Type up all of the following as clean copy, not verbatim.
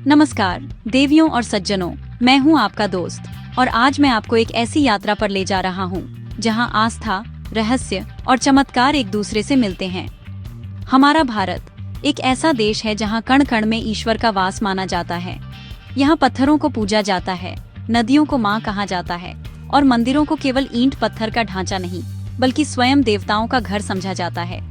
नमस्कार देवियों और सज्जनों, मैं हूं आपका दोस्त और आज मैं आपको एक ऐसी यात्रा पर ले जा रहा हूं जहां आस्था, रहस्य और चमत्कार एक दूसरे से मिलते हैं। हमारा भारत एक ऐसा देश है जहां कण कण में ईश्वर का वास माना जाता है। यहाँ पत्थरों को पूजा जाता है, नदियों को माँ कहा जाता है और मंदिरों को केवल ईंट पत्थर का ढांचा नहीं बल्कि स्वयं देवताओं का घर समझा जाता है।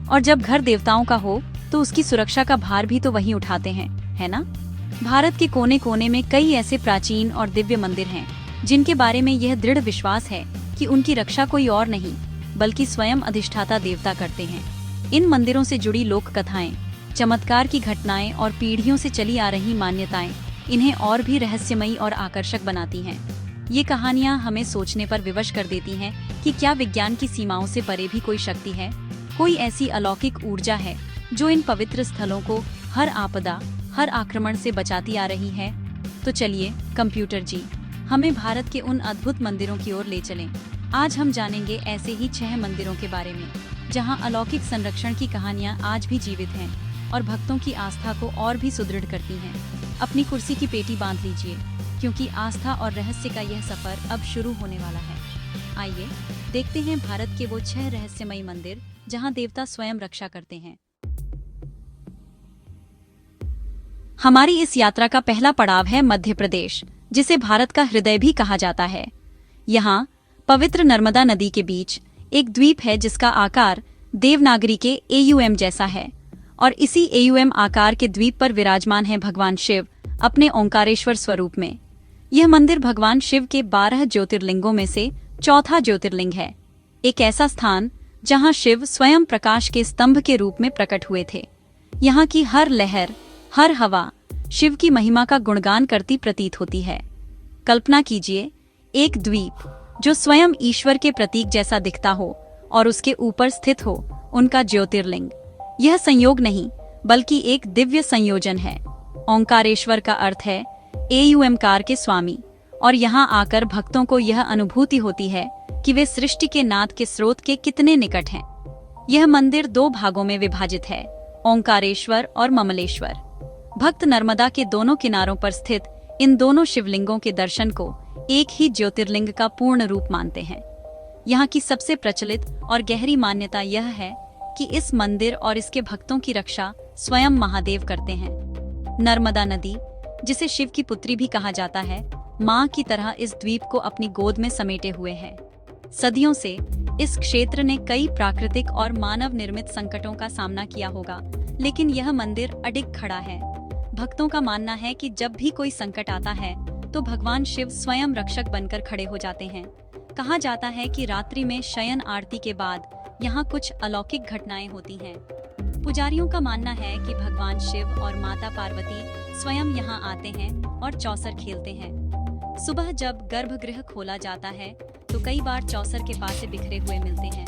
और जब घर देवताओं का हो तो उसकी सुरक्षा का भार भी तो वही उठाते हैं, है ना? भारत के कोने कोने में कई ऐसे प्राचीन और दिव्य मंदिर हैं जिनके बारे में यह दृढ़ विश्वास है कि उनकी रक्षा कोई और नहीं बल्कि स्वयं अधिष्ठाता देवता करते हैं। इन मंदिरों से जुड़ी लोक कथाएं, चमत्कार की घटनाएं और पीढ़ियों से चली आ रही मान्यताएं इन्हें और भी रहस्यमयी और आकर्षक बनाती हैं। ये कहानियां हमें सोचने पर विवश कर देती हैं कि क्या विज्ञान की सीमाओं से परे भी कोई शक्ति है, कोई ऐसी अलौकिक ऊर्जा है जो इन पवित्र स्थलों को हर आपदा, हर आक्रमण से बचाती आ रही है। तो चलिए कंप्यूटर जी, हमें भारत के उन अद्भुत मंदिरों की ओर ले चलें। आज हम जानेंगे ऐसे ही 6 मंदिरों के बारे में जहां अलौकिक संरक्षण की कहानियां आज भी जीवित हैं और भक्तों की आस्था को और भी सुदृढ़ करती हैं। अपनी कुर्सी की पेटी बांध लीजिए क्योंकि आस्था और रहस्य का यह सफर अब शुरू होने वाला है। आइए देखते हैं भारत के वो 6 रहस्यमयी मंदिर जहां देवता स्वयं रक्षा करते हैं। हमारी इस यात्रा का पहला पड़ाव है मध्य प्रदेश, जिसे भारत का हृदय भी कहा जाता है। यहाँ पवित्र नर्मदा नदी के बीच एक द्वीप है जिसका आकार देवनागरी के एयूएम जैसा है और इसी एयूएम आकार के द्वीप पर विराजमान है भगवान शिव अपने ओंकारेश्वर स्वरूप में। यह मंदिर भगवान शिव के 12 ज्योतिर्लिंगों में से चौथा ज्योतिर्लिंग है, एक ऐसा स्थान जहाँ शिव स्वयं प्रकाश के स्तंभ के रूप में प्रकट हुए थे। यहाँ की हर लहर, हर हवा शिव की महिमा का गुणगान करती प्रतीत होती है। कल्पना कीजिए, एक द्वीप जो स्वयं ईश्वर के प्रतीक जैसा दिखता हो और उसके ऊपर स्थित हो उनका ज्योतिर्लिंग। यह संयोग नहीं बल्कि एक दिव्य संयोजन है। ओंकारेश्वर का अर्थ है एयूएमकार के स्वामी और यहाँ आकर भक्तों को यह अनुभूति होती है कि वे सृष्टि के नाद के स्रोत के कितने निकट हैं। यह मंदिर 2 भागों में विभाजित है, ओंकारेश्वर और ममलेश्वर। भक्त नर्मदा के दोनों किनारों पर स्थित इन दोनों शिवलिंगों के दर्शन को एक ही ज्योतिर्लिंग का पूर्ण रूप मानते हैं। यहाँ की सबसे प्रचलित और गहरी मान्यता यह है कि इस मंदिर और इसके भक्तों की रक्षा स्वयं महादेव करते हैं। नर्मदा नदी, जिसे शिव की पुत्री भी कहा जाता है, माँ की तरह इस द्वीप को अपनी गोद में समेटे हुए है। सदियों से इस क्षेत्र ने कई प्राकृतिक और मानव निर्मित संकटों का सामना किया होगा, लेकिन यह मंदिर अडिग खड़ा है। भक्तों का मानना है कि जब भी कोई संकट आता है तो भगवान शिव स्वयं रक्षक बनकर खड़े हो जाते हैं। कहा जाता है कि रात्रि में शयन आरती के बाद यहाँ कुछ अलौकिक घटनाएं होती हैं। पुजारियों का मानना है कि भगवान शिव और माता पार्वती स्वयं यहाँ आते हैं और चौसर खेलते हैं। सुबह जब गर्भगृह खोला जाता है तो कई बार चौसर के पासे बिखरे हुए मिलते हैं।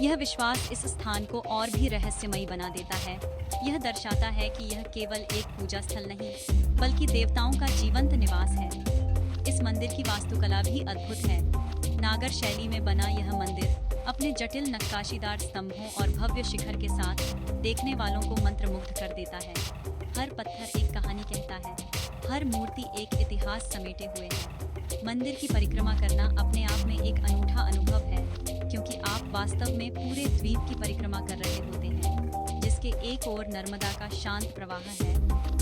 यह विश्वास इस स्थान को और भी रहस्यमयी बना देता है। यह दर्शाता है कि यह केवल एक पूजा स्थल नहीं बल्कि देवताओं का जीवंत निवास है। इस मंदिर की वास्तुकला भी अद्भुत है। नागर शैली में बना यह मंदिर अपने जटिल नक्काशीदार स्तंभों और भव्य शिखर के साथ देखने वालों को मंत्रमुग्ध कर देता है। हर पत्थर एक कहानी कहता है, हर मूर्ति एक इतिहास समेटे हुए है। मंदिर की परिक्रमा करना अपने आप में एक अनूठा अनुभव है क्योंकि आप वास्तव में पूरे द्वीप की परिक्रमा कर रहे होते हैं, जिसके एक ओर नर्मदा का शांत प्रवाह है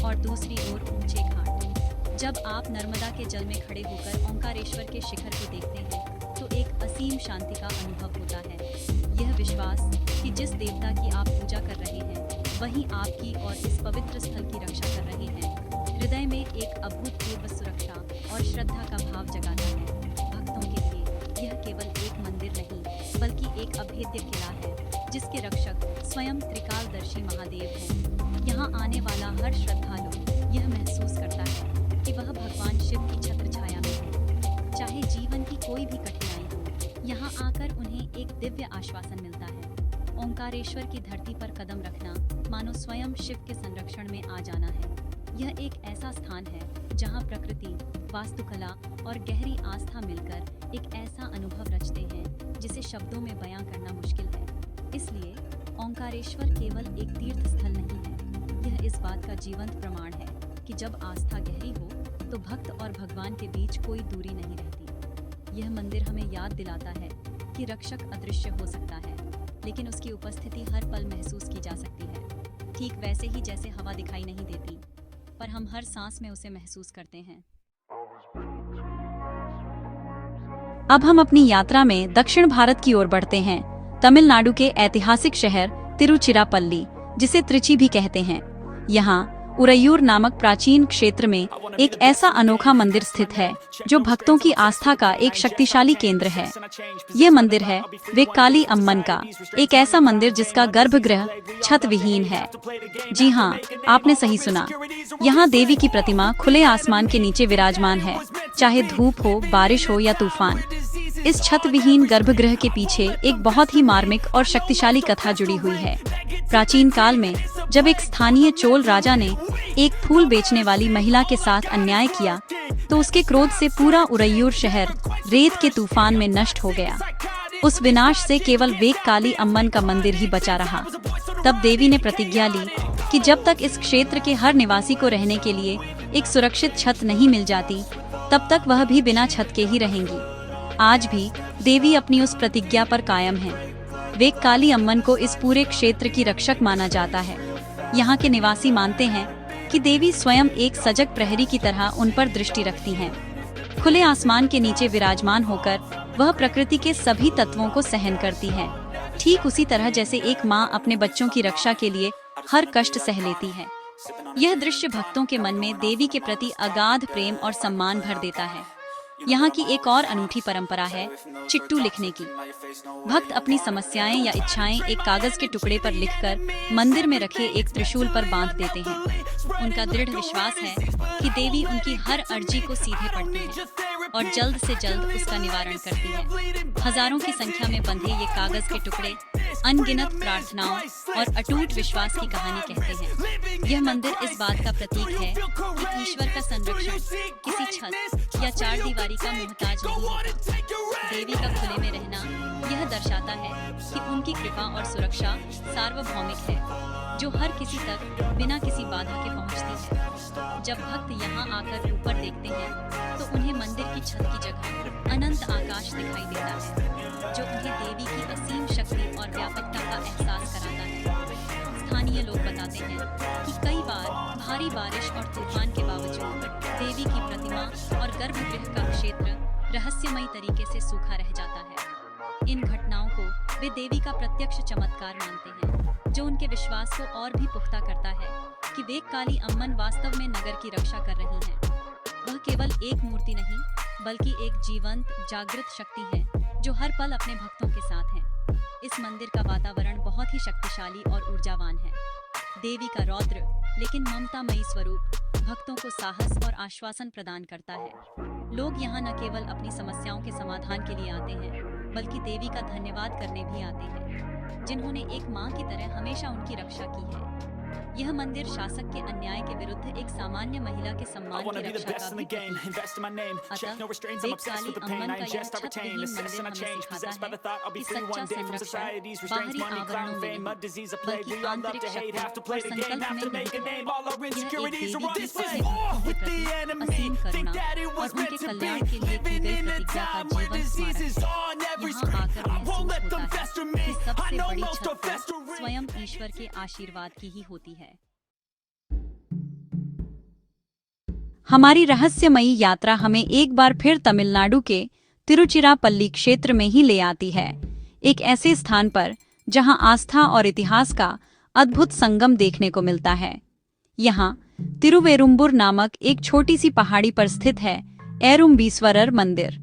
और दूसरी ओर ऊंचे घाट। जब आप नर्मदा के जल में खड़े होकर ओंकारेश्वर के शिखर को देखते हैं तो एक असीम शांति का अनुभव होता है। यह विश्वास कि जिस देवता की आप पूजा कर रहे हैं वही आपकी और इस पवित्र स्थल की रक्षा कर रहे हैं, हृदय में एक अभूतपूर्व सुरक्षा और श्रद्धा का भाव जगाता है। भक्तों के लिए यह केवल एक मंदिर नहीं बल्कि एक अभेद्य किला है जिसके रक्षक स्वयं त्रिकालदर्शी महादेव हैं। यहाँ आने वाला हर श्रद्धालु यह महसूस करता है कि वह भगवान शिव की छत्र छाया में है। चाहे जीवन की कोई भी कठिनाई हो, यहाँ आकर उन्हें एक दिव्य आश्वासन मिलता है। ओंकारेश्वर की धरती पर कदम रखना मानो स्वयं शिव के संरक्षण में आ जाना है। यह एक ऐसा स्थान है जहाँ प्रकृति, वास्तुकला और गहरी आस्था मिलकर एक ऐसा अनुभव रचते हैं जिसे शब्दों में बयां करना मुश्किल है। इसलिए ओंकारेश्वर केवल एक तीर्थ स्थल नहीं है, यह इस बात का जीवंत प्रमाण है कि जब आस्था गहरी हो तो भक्त और भगवान के बीच कोई दूरी नहीं रहती। यह मंदिर हमें याद दिलाता है कि रक्षक अदृश्य हो सकता है, लेकिन उसकी उपस्थिति हर पल महसूस की जा सकती है। ठीक वैसे ही जैसे हवा दिखाई नहीं देती, पर हम हर सांस में उसे महसूस करते हैं। अब हम अपनी यात्रा में दक्षिण भारत की ओर बढ़ते हैं, तमिलनाडु के ऐतिहासिक शहर तिरुचिरापल्ली, जिसे त्रिची भी कहते हैं। यहाँ उरैयूर नामक प्राचीन क्षेत्र में एक ऐसा अनोखा मंदिर स्थित है जो भक्तों की आस्था का एक शक्तिशाली केंद्र है। ये मंदिर है वेक्काली अम्मन का, एक ऐसा मंदिर जिसका गर्भगृह छत विहीन है। जी हाँ, आपने सही सुना। यहाँ देवी की प्रतिमा खुले आसमान के नीचे विराजमान है, चाहे धूप हो, बारिश हो या तूफान। इस छत विहीन गर्भगृह के पीछे एक बहुत ही मार्मिक और शक्तिशाली कथा जुड़ी हुई है। प्राचीन काल में जब एक स्थानीय चोल राजा ने एक फूल बेचने वाली महिला के साथ अन्याय किया, तो उसके क्रोध से पूरा उरैयूर शहर रेत के तूफान में नष्ट हो गया। उस विनाश से केवल वेक्काली अम्मन का मंदिर ही बचा रहा। तब देवी ने प्रतिज्ञा ली कि जब तक इस क्षेत्र के हर निवासी को रहने के लिए एक सुरक्षित छत नहीं मिल जाती, तब तक वह भी बिना छत के ही रहेंगी। आज भी देवी अपनी उस प्रतिज्ञा पर कायम है। वेक्काली अम्मन को इस पूरे क्षेत्र की रक्षक माना जाता है। यहाँ के निवासी मानते हैं कि देवी स्वयं एक सजग प्रहरी की तरह उन पर दृष्टि रखती हैं। खुले आसमान के नीचे विराजमान होकर वह प्रकृति के सभी तत्वों को सहन करती है, ठीक उसी तरह जैसे एक माँ अपने बच्चों की रक्षा के लिए हर कष्ट सह लेती है। यह दृश्य भक्तों के मन में देवी के प्रति अगाध प्रेम और सम्मान भर देता है। यहाँ की एक और अनूठी परंपरा है चिट्ठू लिखने की। भक्त अपनी समस्याएं या इच्छाएं एक कागज के टुकड़े पर लिखकर मंदिर में रखे एक त्रिशूल पर बांध देते हैं। उनका दृढ़ विश्वास है कि देवी उनकी हर अर्जी को सीधे पढ़ती है और जल्द से जल्द उसका निवारण करती है। हजारों की संख्या में बंधे ये कागज के टुकड़े अनगिनत प्रार्थनाओं और अटूट विश्वास की कहानी कहते हैं। यह मंदिर इस बात का प्रतीक है कि ईश्वर का संरक्षण किसी छत या चार दीवारी का मोहताज नहीं होता। देवी का खुले में रहना यह दर्शाता है कि उनकी कृपा और सुरक्षा सार्वभौमिक है, जो हर किसी तक बिना किसी बाधा के पहुंचती है। जब भक्त यहाँ आकर ऊपर देखते हैं तो उन्हें मंदिर की छत की जगह अनंत आकाश दिखाई देता है, जो उन्हें देवी की असीम शक्ति और व्यापकता का एहसास कराता है। स्थानीय लोग बताते हैं कि कई बार भारी बारिश और तूफान के बावजूद देवी की प्रतिमा और गर्भगृह का क्षेत्र रहस्यमयी तरीके से सूखा रह जाता है। इन घटनाओं को वे देवी का प्रत्यक्ष चमत्कार मानते हैं, जो उनके विश्वास को और भी पुख्ता करता है कि वेक्काली अम्मन वास्तव में नगर की रक्षा कर रही हैं। वह केवल एक मूर्ति नहीं, बल्कि एक जीवंत जागृत शक्ति है जो हर पल अपने भक्तों के साथ है। इस मंदिर का वातावरण बहुत ही शक्तिशाली और ऊर्जावान है। देवी का रौद्र लेकिन ममतामयी स्वरूप भक्तों को साहस और आश्वासन प्रदान करता है। लोग यहाँ न केवल अपनी समस्याओं के समाधान के लिए आते हैं, बल्कि देवी का धन्यवाद करने भी आते हैं, जिन्होंने एक माँ की तरह हमेशा उनकी रक्षा की है। यह मंदिर शासक के अन्याय के विरुद्ध एक सामान्य महिला के सम्मान की रक्षा का भी प्रतीक है। अतः वेक्काली अम्मन का यह छत विहीन मंदिर हमें सिखाता है कि सच्चा संरक्षण बाहरी आवरणों में नहीं, बल्कि आंतरिक शक्ति और संकल्प में निहित है। यह एक देवी की अपने भक्तों के प्रति असीम करुणा और उनके कल्याण के लिए की गई प्रतिज्ञा का जीवंत स्मारक है। यहाँ आकर महसूस होता है कि सबसे बड़ी छत तो स्वयं ईश्वर के आशीर्वाद की ही होती है। हमारी रहस्यमयी यात्रा हमें एक बार फिर तमिलनाडु के तिरुचिरापल्ली क्षेत्र में ही ले आती है, एक ऐसे स्थान पर जहां आस्था और इतिहास का अद्भुत संगम देखने को मिलता है। यहाँ तिरुवेरुम्बुर नामक एक छोटी सी पहाड़ी पर स्थित है एरुम्बीश्वरर मंदिर।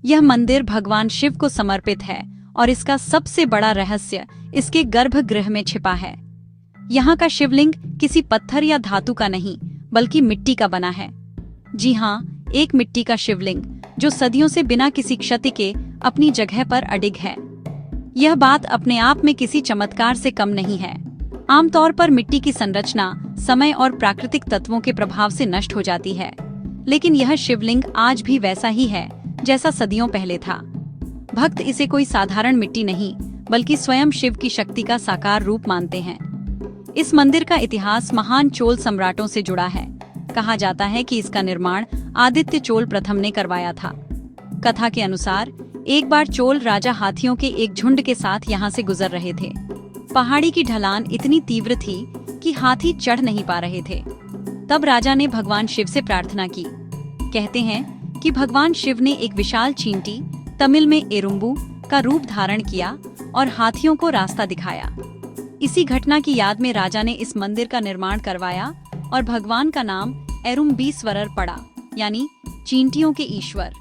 यह मंदिर भगवान शिव को समर्पित है और इसका सबसे बड़ा रहस्य इसके गर्भगृह में छिपा है। यहाँ का शिवलिंग किसी पत्थर या धातु का नहीं, बल्कि मिट्टी का बना है। जी हाँ, एक मिट्टी का शिवलिंग जो सदियों से बिना किसी क्षति के अपनी जगह पर अडिग है। यह बात अपने आप में किसी चमत्कार से कम नहीं है। आमतौर पर मिट्टी की संरचना समय और प्राकृतिक तत्वों के प्रभाव से नष्ट हो जाती है, लेकिन यह शिवलिंग आज भी वैसा ही है जैसा सदियों पहले था। भक्त इसे कोई साधारण मिट्टी नहीं, बल्कि स्वयं शिव की शक्ति का साकार रूप मानते हैं। इस मंदिर का इतिहास महान चोल सम्राटों से जुड़ा है। कहा जाता है कि इसका निर्माण आदित्य चोल प्रथम ने करवाया था। कथा के अनुसार एक बार चोल राजा हाथियों के एक झुंड के साथ यहाँ से गुजर रहे थे। पहाड़ी की ढलान इतनी तीव्र थी कि हाथी चढ़ नहीं पा रहे थे। तब राजा ने भगवान शिव से प्रार्थना की। कहते हैं कि भगवान शिव ने एक विशाल चींटी, तमिल में एरुम्बू, का रूप धारण किया और हाथियों को रास्ता दिखाया। इसी घटना की याद में राजा ने इस मंदिर का निर्माण करवाया और भगवान का नाम एरुम्बीश्वरर पड़ा, यानी चींटियों के ईश्वर।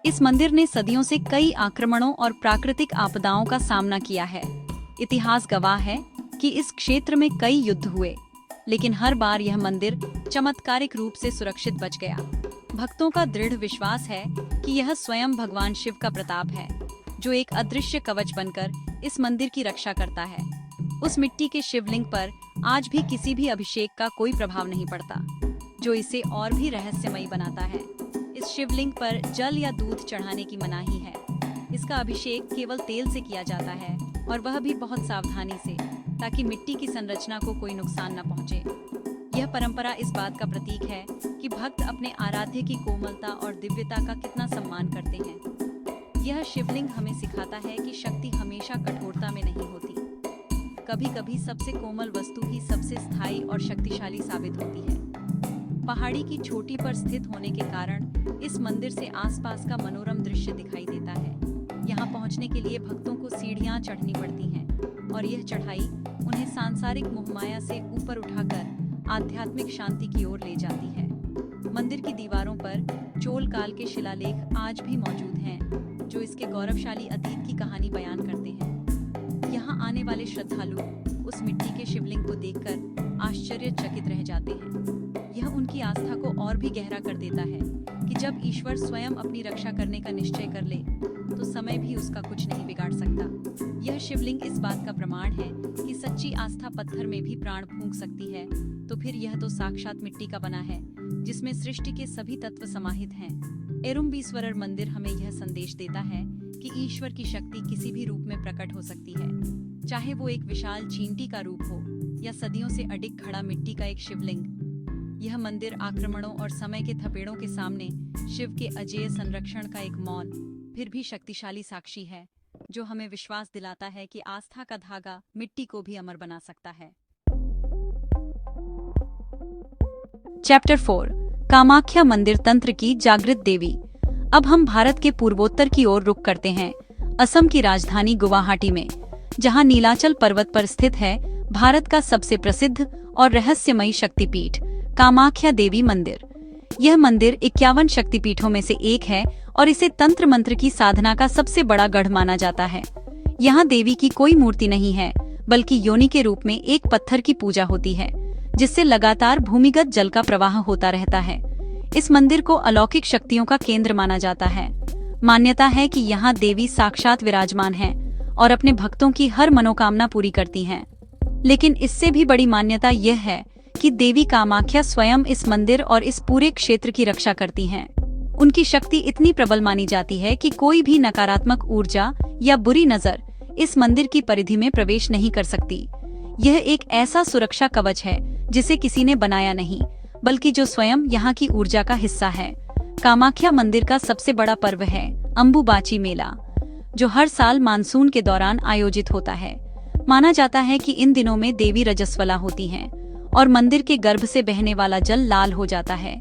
इस मंदिर ने सदियों से कई आक्रमणों और प्राकृतिक आपदाओं का सामना किया है। इतिहास गवाह है कि इस क्षेत्र में कई युद्ध हुए, लेकिन हर बार यह मंदिर चमत्कारिक रूप से सुरक्षित बच गया। भक्तों का दृढ़ विश्वास है कि यह स्वयं भगवान शिव का प्रताप है, जो एक अदृश्य कवच बनकर इस मंदिर की रक्षा करता है। उस मिट्टी के शिवलिंग पर आज भी किसी भी अभिषेक का कोई प्रभाव नहीं पड़ता, जो इसे और भी रहस्यमयी बनाता है। इस शिवलिंग पर जल या दूध चढ़ाने की मनाही है। इसका अभिषेक केवल तेल से किया जाता है, और वह भी बहुत सावधानी से, ताकि मिट्टी की संरचना को कोई नुकसान न पहुंचे। यह परंपरा इस बात का प्रतीक है कि भक्त अपने आराध्य की कोमलता और दिव्यता का कितना सम्मान करते हैं। यह शिवलिंग हमें सिखाता है कि शक्ति हमेशा कठोरता में नहीं होती। कभी कभी सबसे कोमल वस्तु ही सबसे स्थायी और शक्तिशाली साबित होती है। पहाड़ी की चोटी पर स्थित होने के कारण इस मंदिर से आसपास का मनोरम दृश्य दिखाई देता है। यहाँ पहुँचने के लिए भक्तों को सीढ़ियाँ चढ़नी पड़ती हैं, और यह चढ़ाई उन्हें सांसारिक मोहमाया से ऊपर उठाकर आध्यात्मिक शांति की ओर ले जाती है। मंदिर की दीवारों पर चोल काल के शिलालेख आज भी मौजूद हैं, जो इसके गौरवशाली अतीत की कहानी बयान करते हैं। यहाँ आने वाले श्रद्धालु उस मिट्टी के शिवलिंग को देखकर आश्चर्यचकित रह जाते हैं। यह उनकी आस्था को और भी गहरा कर देता है कि जब ईश्वर स्वयं अपनी रक्षा करने का निश्चय कर ले, तो समय भी उसका कुछ नहीं बिगाड़ सकता। यह शिवलिंग इस बात का प्रमाण है कि सच्ची आस्था पत्थर में भी प्राण फूंक सकती है। तो फिर यह तो साक्षात मिट्टी का बना है, जिसमें सृष्टि के सभी तत्व समाहित हैं। एरुम्बीश्वरर मंदिर हमें यह संदेश देता है कि ईश्वर की शक्ति किसी भी रूप में प्रकट हो सकती है, चाहे वो एक विशाल चींटी का रूप हो या सदियों से अडिग खड़ा मिट्टी का एक शिवलिंग। यह मंदिर आक्रमणों और समय के थपेड़ों के सामने शिव के अजेय संरक्षण का एक मौन फिर भी शक्तिशाली साक्षी है, जो हमें विश्वास दिलाता है कि आस्था का धागा मिट्टी को भी अमर बना सकता है। चैप्टर 4, कामाख्या मंदिर तंत्र की जागृत देवी। अब हम भारत के पूर्वोत्तर की ओर रुख करते हैं, असम की राजधानी गुवाहाटी में, जहां नीलाचल पर्वत पर स्थित है भारत का सबसे प्रसिद्ध और रहस्यमयी शक्तिपीठ कामाख्या देवी मंदिर। यह मंदिर 51 शक्तिपीठों में से एक है और इसे तंत्र मंत्र की साधना का सबसे बड़ा गढ़ माना जाता है। यहाँ देवी की कोई मूर्ति नहीं है, बल्कि योनि के रूप में एक पत्थर की पूजा होती है, जिससे लगातार भूमिगत जल का प्रवाह होता रहता है। इस मंदिर को अलौकिक शक्तियों का केंद्र माना जाता है। मान्यता है कि यहाँ देवी साक्षात विराजमान हैं और अपने भक्तों की हर मनोकामना पूरी करती हैं। लेकिन इससे भी बड़ी मान्यता यह है कि देवी कामाख्या स्वयं इस मंदिर और इस पूरे क्षेत्र की रक्षा करती हैं। उनकी शक्ति इतनी प्रबल मानी जाती है कि कोई भी नकारात्मक ऊर्जा या बुरी नजर इस मंदिर की परिधि में प्रवेश नहीं कर सकती। यह एक ऐसा सुरक्षा कवच है जिसे किसी ने बनाया नहीं, बल्कि जो स्वयं यहाँ की ऊर्जा का हिस्सा है। कामाख्या मंदिर का सबसे बड़ा पर्व है अम्बुबाची मेला, जो हर साल मानसून के दौरान आयोजित होता है। माना जाता है कि इन दिनों में देवी रजस्वला होती हैं और मंदिर के गर्भ से बहने वाला जल लाल हो जाता है।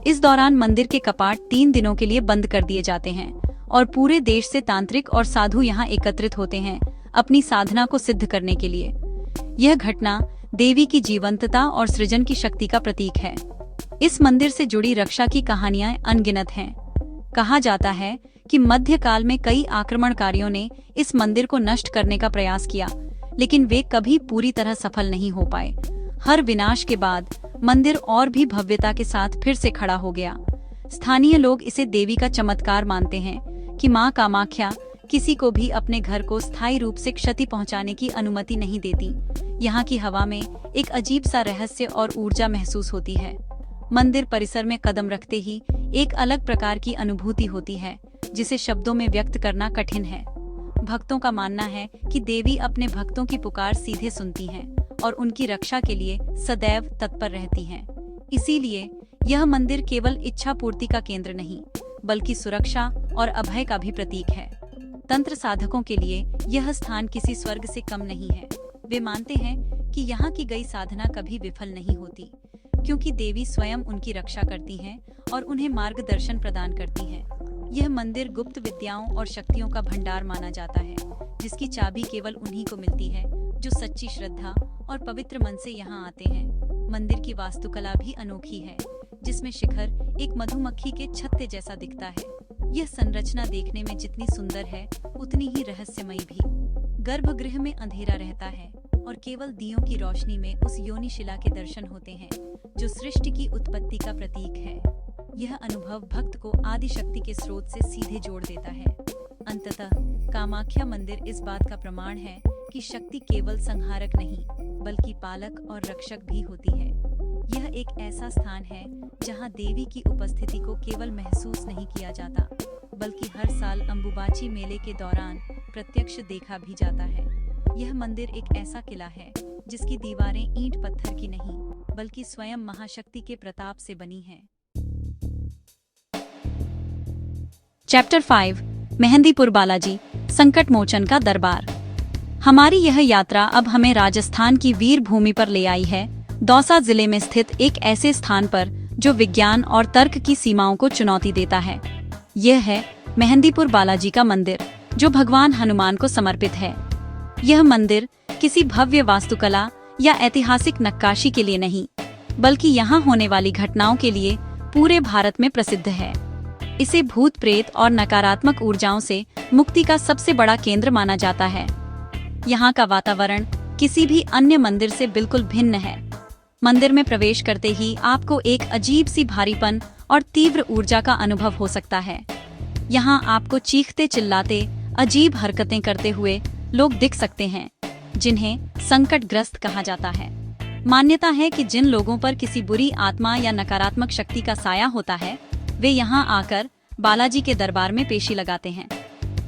इस दौरान मंदिर के कपाट 3 दिनों के लिए बंद कर दिए जाते हैं और पूरे देश से तांत्रिक और साधु यहाँ एकत्रित होते हैं अपनी साधना को सिद्ध करने के लिए। यह घटना देवी की जीवंतता और सृजन की शक्ति का प्रतीक है। इस मंदिर से जुड़ी रक्षा की कहानियां अनगिनत हैं। कहा जाता है कि मध्यकाल में कई आक्रमणकारियों ने इस मंदिर को नष्ट करने का प्रयास किया, लेकिन वे कभी पूरी तरह सफल नहीं हो पाए। हर विनाश के बाद मंदिर और भी भव्यता के साथ फिर से खड़ा हो गया। स्थानीय लोग इसे देवी का चमत्कार मानते हैं कि मां कामाख्या किसी को भी अपने घर को स्थायी रूप से क्षति पहुंचाने की अनुमति नहीं देती। यहाँ की हवा में एक अजीब सा रहस्य और ऊर्जा महसूस होती है। मंदिर परिसर में कदम रखते ही एक अलग प्रकार की अनुभूति होती है, जिसे शब्दों में व्यक्त करना कठिन है। भक्तों का मानना है कि देवी अपने भक्तों की पुकार सीधे सुनती हैं और उनकी रक्षा के लिए सदैव तत्पर रहती हैं। इसीलिए यह मंदिर केवल इच्छा पूर्ति का केंद्र नहीं, बल्कि सुरक्षा और अभय का भी प्रतीक है। तंत्र साधकों के लिए यह स्थान किसी स्वर्ग से कम नहीं है। वे मानते हैं कि यहाँ की गई साधना कभी विफल नहीं होती, क्योंकि देवी स्वयं उनकी रक्षा करती हैं और उन्हें मार्गदर्शन प्रदान करती हैं। यह मंदिर गुप्त विद्याओं और शक्तियों का भंडार माना जाता है, जिसकी चाबी केवल उन्हीं को मिलती है जो सच्ची श्रद्धा और पवित्र मन से यहाँ आते हैं। मंदिर की वास्तुकला भी अनोखी है, जिसमें शिखर एक मधुमक्खी के छत्ते जैसा दिखता है। यह संरचना देखने में जितनी सुंदर है, उतनी ही रहस्यमयी भी। गर्भगृह में अंधेरा रहता है और केवल दियों की रोशनी में उस योनि शिला के दर्शन होते हैं, जो सृष्टि की उत्पत्ति का प्रतीक है। यह अनुभव भक्त को आदि शक्ति के स्रोत से सीधे जोड़ देता है। अंततः कामाख्या मंदिर इस बात का प्रमाण है कि शक्ति केवल संहारक नहीं, बल्कि पालक और रक्षक भी होती है। यह एक ऐसा स्थान है जहां देवी की उपस्थिति को केवल महसूस नहीं किया जाता, बल्कि हर साल अंबुबाची मेले के दौरान प्रत्यक्ष देखा भी जाता है। यह मंदिर एक ऐसा किला है जिसकी दीवारें ईंट पत्थर की नहीं, बल्कि स्वयं महाशक्ति के प्रताप से बनी हैं। चैप्टर 5 मेहंदीपुर बालाजी संकट मोचन का दरबार। हमारी यह यात्रा अब हमें राजस्थान की वीर भूमि पर ले आई है, दौसा जिले में स्थित एक ऐसे स्थान पर जो विज्ञान और तर्क की सीमाओं को चुनौती देता है। यह है मेहंदीपुर बालाजी का मंदिर, जो भगवान हनुमान को समर्पित है। यह मंदिर किसी भव्य वास्तुकला या ऐतिहासिक नक्काशी के लिए नहीं, बल्कि यहाँ होने वाली घटनाओं के लिए पूरे भारत में प्रसिद्ध है। इसे भूत प्रेत और नकारात्मक ऊर्जाओं से मुक्ति का सबसे बड़ा केंद्र माना जाता है। यहाँ का वातावरण किसी भी अन्य मंदिर से बिल्कुल भिन्न है। मंदिर में प्रवेश करते ही आपको एक अजीब सी भारीपन और तीव्र ऊर्जा का अनुभव हो सकता है। यहाँ आपको चीखते चिल्लाते अजीब हरकतें करते हुए लोग दिख सकते हैं, जिन्हें संकटग्रस्त कहा जाता है। मान्यता है कि जिन लोगों पर किसी बुरी आत्मा या नकारात्मक शक्ति का साया होता है, वे यहाँ आकर बालाजी के दरबार में पेशी लगाते हैं।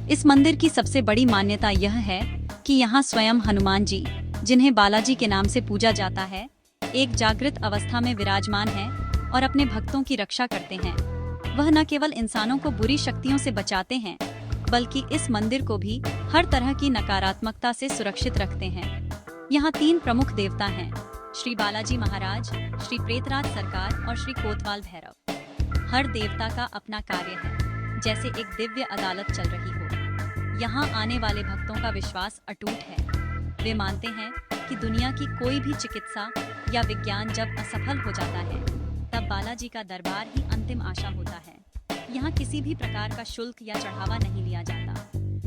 इस मंदिर की सबसे बड़ी मान्यता यह है कि यहाँ स्वयं हनुमान जी, जिन्हें बालाजी के नाम से पूजा जाता है, एक जागृत अवस्था में विराजमान है और अपने भक्तों की रक्षा करते हैं। वह न केवल इंसानों को बुरी शक्तियों से बचाते हैं, बल्कि इस मंदिर को भी हर तरह की नकारात्मकता से सुरक्षित रखते हैं। यहाँ 3 प्रमुख देवता हैं: श्री बालाजी महाराज, श्री प्रेतराज सरकार और श्री कोतवाल भैरव। हर देवता का अपना कार्य है, जैसे एक दिव्य अदालत चल रही हो। यहाँ आने वाले भक्तों का विश्वास अटूट है। वे मानते हैं कि दुनिया की कोई भी चिकित्सा या विज्ञान जब असफल हो जाता है, तब बालाजी का दरबार ही अंतिम आशा होता है। यहाँ किसी भी प्रकार का शुल्क या चढ़ावा नहीं लिया जाता।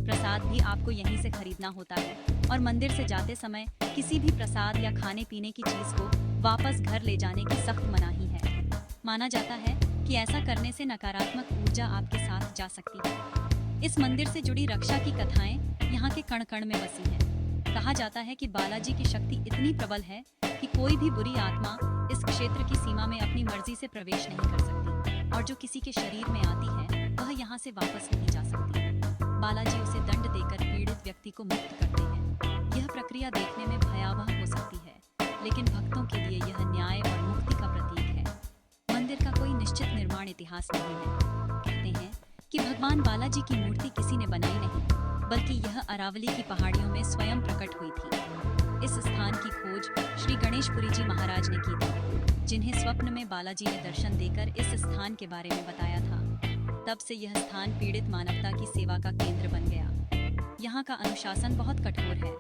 प्रसाद भी आपको यहीं से खरीदना होता है और मंदिर से जाते समय किसी भी प्रसाद या खाने पीने की चीज को वापस घर ले जाने की सख्त मनाही है। माना जाता है कि ऐसा करने से नकारात्मक ऊर्जा आपके साथ जा सकती है। इस मंदिर से जुड़ी रक्षा की कथाएं यहाँ के कण कण में बसी हैं। कहा जाता है कि बालाजी की शक्ति इतनी प्रबल है कि कोई भी बुरी आत्मा इस क्षेत्र की सीमा में अपनी मर्जी से प्रवेश नहीं कर सकती, और जो किसी के शरीर में आती है वह यहाँ से वापस नहीं जा सकती। बालाजी उसे दंड देकर पीड़ित व्यक्ति को मुक्त करते हैं। यह प्रक्रिया देखने में भयावह हो सकती है, लेकिन भक्तों के लिए यह न्याय और मुक्ति का प्रतीक है। मंदिर का कोई निश्चित निर्माण इतिहास नहीं है। कहते हैं कि भगवान बालाजी की मूर्ति किसी ने बनाई नहीं, बल्कि यह अरावली की पहाड़ियों में स्वयं प्रकट हुई थी। इस स्थान की खोज श्री गणेशपुरी जी महाराज ने की थी, जिन्हें स्वप्न में बालाजी ने दर्शन देकर इस स्थान के बारे में बताया था। तब से यह स्थान पीड़ित मानवता की सेवा का केंद्र बन गया। यहाँ का अनुशासन बहुत कठोर है।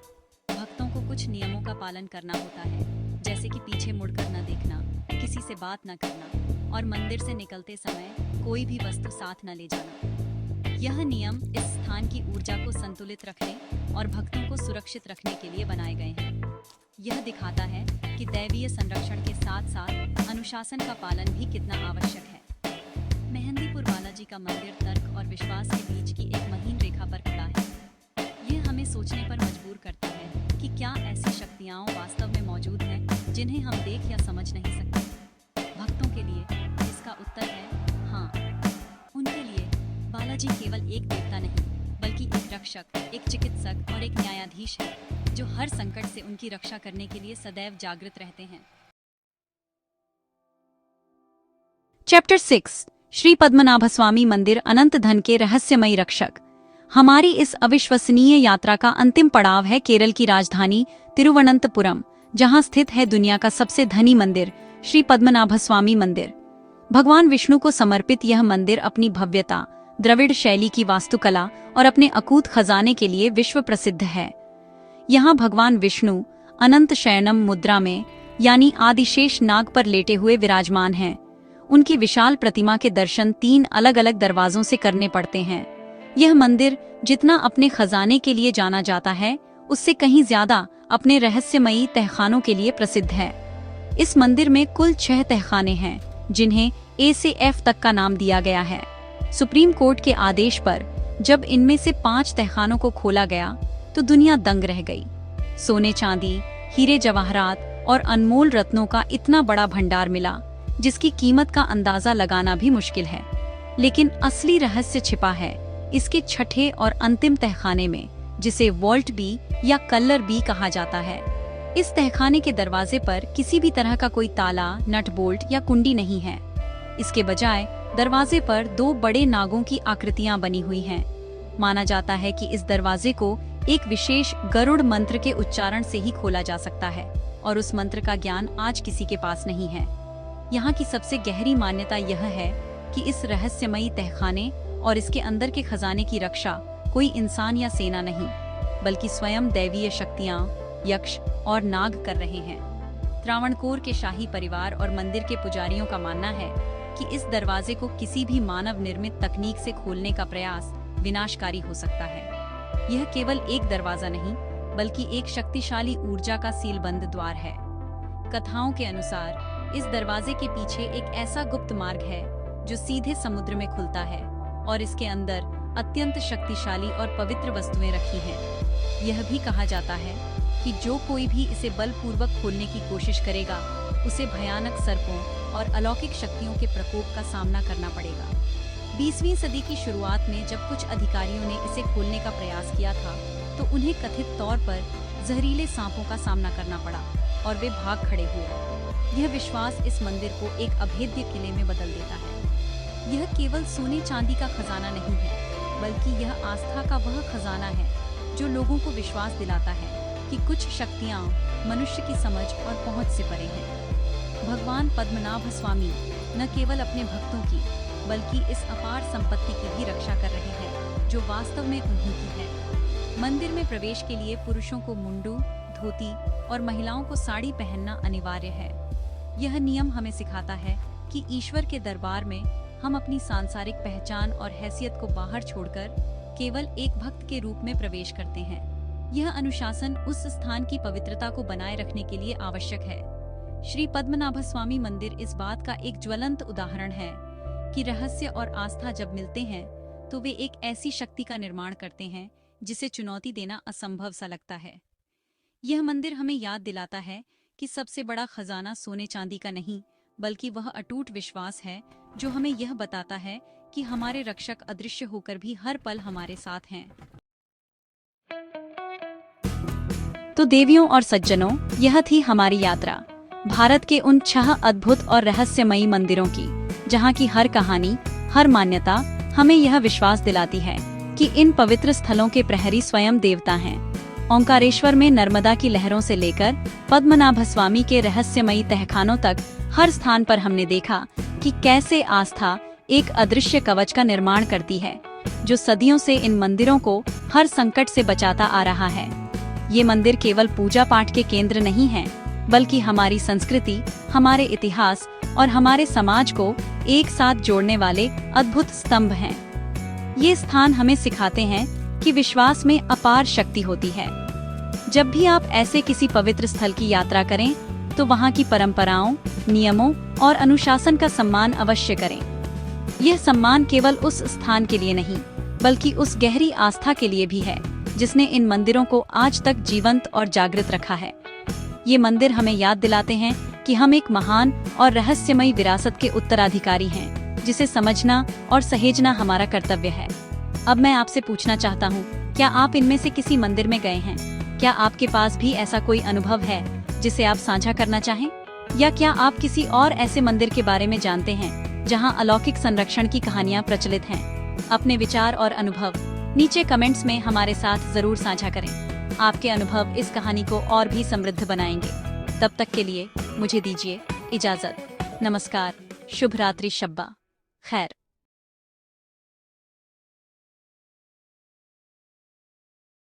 भक्तों को कुछ नियमों का पालन करना होता है, जैसे कि पीछे मुड़कर न देखना, किसी से बात न करना और मंदिर से निकलते समय कोई भी वस्तु साथ न ले जाना। यह नियम इस स्थान की ऊर्जा को संतुलित रखने और भक्तों को सुरक्षित रखने के लिए बनाए गए हैं। यह दिखाता है कि दैवीय संरक्षण के साथ साथ अनुशासन का पालन भी कितना आवश्यक है। मेहंदीपुर बालाजी का मंदिर तर्क और विश्वास के बीच की एक महीन रेखा पर खड़ा है। यह हमें सोचने पर मजबूर करता है कि क्या ऐसी शक्तियाँ वास्तव में मौजूद हैं जिन्हें हम देख या समझ नहीं सकते। भक्तों के लिए इसका उत्तर है हाँ। उनके लिए बालाजी केवल एक देवता नहीं, बल्कि एक रक्षक, एक चिकित्सक और एक न्यायाधीश है, जो हर संकट से उनकी रक्षा करने के लिए सदैव जागृत रहते हैं। चैप्टर 6 श्री पद्मनाभस्वामी मंदिर अनंत धन के रहस्यमयी रक्षक। हमारी इस अविश्वसनीय यात्रा का अंतिम पड़ाव है केरल की राजधानी तिरुवनंतपुरम, जहां स्थित है दुनिया का सबसे धनी मंदिर श्री पद्मनाभस्वामी मंदिर। भगवान विष्णु को समर्पित यह मंदिर अपनी भव्यता, द्रविड़ शैली की वास्तुकला और अपने अकूत खजाने के लिए विश्व प्रसिद्ध है। यहाँ भगवान विष्णु अनंत शयनम मुद्रा में यानी आदिशेष नाग पर लेटे हुए विराजमान हैं। उनकी विशाल प्रतिमा के दर्शन 3 अलग अलग दरवाजों से करने पड़ते हैं। यह मंदिर जितना अपने खजाने के लिए जाना जाता है, उससे कहीं ज्यादा अपने रहस्यमयी तहखानों के लिए प्रसिद्ध है। इस मंदिर में कुल 6 तहखाने हैं, जिन्हें ए से एफ तक का नाम दिया गया है। सुप्रीम कोर्ट के आदेश पर जब इनमें से 5 तहखानों को खोला गया तो दुनिया दंग रह गई। सोने चांदी, हीरे जवाहरात और अनमोल रत्नों का इतना बड़ा भंडार मिला जिसकी कीमत का अंदाजा लगाना भी मुश्किल है। लेकिन असली रहस्य छिपा है इसके छठे और अंतिम तहखाने में, जिसे वॉल्ट बी या कल्लर बी कहा जाता है। इस तहखाने के दरवाजे पर किसी भी तरह का कोई ताला, नट बोल्ट या कुंडी नहीं है। इसके बजाय दरवाजे पर 2 बड़े नागों की आकृतियां बनी हुई हैं। माना जाता है कि इस दरवाजे को एक विशेष गरुड़ मंत्र के उच्चारण से ही खोला जा सकता है, और उस मंत्र का ज्ञान आज किसी के पास नहीं है। यहाँ की सबसे गहरी मान्यता यह है कि इस रहस्यमयी तहखाने और इसके अंदर के खजाने की रक्षा कोई इंसान या सेना नहीं, बल्कि स्वयं दैवीय शक्तियाँ, यक्ष और नाग कर रहे हैं। त्रावणकोर के शाही परिवार और मंदिर के पुजारियों का मानना है कि इस दरवाजे को किसी भी मानव निर्मित तकनीक से खोलने का प्रयास विनाशकारी हो सकता है। यह केवल एक दरवाजा नहीं, बल्कि एक शक्तिशाली ऊर्जा का सीलबंद द्वार है। कथाओं के अनुसार इस दरवाजे के पीछे एक ऐसा गुप्त मार्ग है जो सीधे समुद्र में खुलता है, और इसके अंदर अत्यंत शक्तिशाली और पवित्र वस्तुएं रखी हैं। यह भी कहा जाता है कि जो कोई भी इसे बलपूर्वक खोलने की कोशिश करेगा, उसे भयानक सर्पों और अलौकिक शक्तियों के प्रकोप का सामना करना पड़ेगा। 20वीं सदी की शुरुआत में जब कुछ अधिकारियों ने इसे खोलने का प्रयास किया था, तो उन्हें कथित तौर पर जहरीले सांपों का सामना करना पड़ा और वे भाग खड़े हुए। यह विश्वास इस मंदिर को एक अभेद्य किले में बदल देता है। यह केवल सोने चांदी का खजाना नहीं है, बल्कि यह आस्था का वह खजाना है जो लोगों को विश्वास दिलाता है कि कुछ शक्तियाँ मनुष्य की समझ और पहुंच से परे हैं। भगवान पद्मनाभ स्वामी न केवल अपने भक्तों की, बल्कि इस अपार संपत्ति की भी रक्षा कर रहे हैं जो वास्तव में उन्हीं की है। मंदिर में प्रवेश के लिए पुरुषों को मुंडू, धोती और महिलाओं को साड़ी पहनना अनिवार्य है। यह नियम हमें सिखाता है कि ईश्वर के दरबार में हम अपनी सांसारिक पहचान और हैसियत को बाहर छोड़कर केवल एक भक्त के रूप में प्रवेश करते हैं। यह अनुशासन उस स्थान की पवित्रता को बनाए रखने के लिए आवश्यक है। श्री पद्मनाभस्वामी मंदिर इस बात का एक ज्वलंत उदाहरण है कि रहस्य और आस्था जब मिलते हैं तो वे एक ऐसी शक्ति का निर्माण करते हैं जिसे चुनौती देना असंभव सा लगता है। यह मंदिर हमें याद दिलाता है कि सबसे बड़ा खजाना सोने चांदी का नहीं, बल्कि वह अटूट विश्वास है जो हमें यह बताता है कि हमारे रक्षक अदृश्य होकर भी हर पल हमारे साथ हैं। तो देवियों और सज्जनों, यह थी हमारी यात्रा भारत के उन 6 अद्भुत और रहस्यमयी मंदिरों की, जहाँ की हर कहानी, हर मान्यता हमें यह विश्वास दिलाती है कि इन पवित्र स्थलों के प्रहरी स्वयं देवता हैं। ओंकारेश्वर में नर्मदा की लहरों से लेकर पद्मनाभस्वामी के रहस्यमयी तहखानों तक हर स्थान पर हमने देखा कि कैसे आस्था एक अदृश्य कवच का निर्माण करती है, जो सदियों से इन मंदिरों को हर संकट से बचाता आ रहा है। ये मंदिर केवल पूजा पाठ के केंद्र नहीं हैं, बल्कि हमारी संस्कृति, हमारे इतिहास और हमारे समाज को एक साथ जोड़ने वाले अद्भुत स्तंभ हैं। ये स्थान हमें सिखाते हैं कि विश्वास में अपार शक्ति होती है। जब भी आप ऐसे किसी पवित्र स्थल की यात्रा करें, तो वहाँ की परंपराओं, नियमों और अनुशासन का सम्मान अवश्य करें। यह सम्मान केवल उस स्थान के लिए नहीं, बल्कि उस गहरी आस्था के लिए भी है जिसने इन मंदिरों को आज तक जीवंत और जागृत रखा है। ये मंदिर हमें याद दिलाते हैं कि हम एक महान और रहस्यमयी विरासत के उत्तराधिकारी हैं, जिसे समझना और सहेजना हमारा कर्तव्य है। अब मैं आपसे पूछना चाहता हूँ, क्या आप इनमें से किसी मंदिर में गए हैं? क्या आपके पास भी ऐसा कोई अनुभव है जिसे आप साझा करना चाहें? या क्या आप किसी और ऐसे मंदिर के बारे में जानते हैं जहां अलौकिक संरक्षण की कहानियां प्रचलित हैं। अपने विचार और अनुभव नीचे कमेंट्स में हमारे साथ जरूर साझा करें। आपके अनुभव इस कहानी को और भी समृद्ध बनाएंगे। तब तक के लिए मुझे दीजिए इजाजत। नमस्कार, शुभ रात्रि, शब्बा खैर।